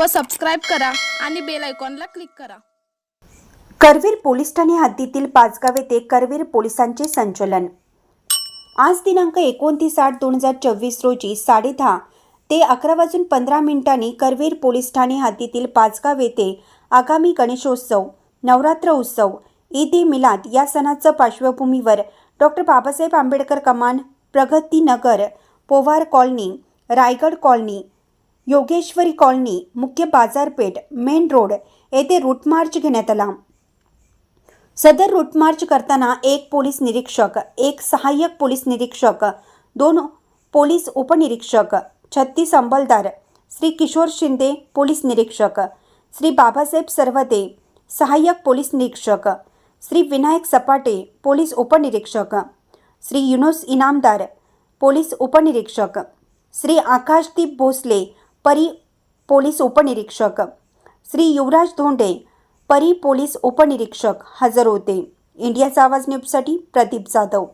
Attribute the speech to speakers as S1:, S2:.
S1: व सबस्क्राईब करा आणि बेल आयकॉनला क्लिक करा।
S2: करवीर पोलीस ठाणे हद्दीतील पाचगाव येथे करवीर पोलिसांचे संचलन। आज दिनांक 29/8/2024 रोजी 10:30 ते 11:15 करवीर पोलीस ठाणे हद्दीतील पाचगाव येथे आगामी गणेशोत्सव, नवरात्र उत्सव, ईद ए मिलाद या सणाच्या पार्श्वभूमीवर डॉक्टर बाबासाहेब आंबेडकर कमान, Pragati Nagar, Powar colony, Raigad colony, Yogeshwari colony, मुख्य बाजारपेठ, मेन रोड येथे रूट मार्च घेण्यात आला। सदर रूट मार्च करताना एक पोलीस निरीक्षक, एक सहाय्यक पोलीस निरीक्षक, 2 पोलीस उपनिरीक्षक, 36 अंमलदार, श्री किशोर शिंदे पोलीस निरीक्षक, श्री बाबासाहेब सरवदे सहाय्यक पोलीस निरीक्षक, श्री विनायक सपाटे पोलीस उपनिरीक्षक, श्री युनुस इनामदार पोलीस उपनिरीक्षक, श्री आकाशदीप भोसले परी पोलीस उपनिरीक्षक, श्री युवराज धोंडे परी पोलीस उपनिरीक्षक हजर होते। इंडियाचा आवाज न्यूजसाठी प्रदीप जाधव।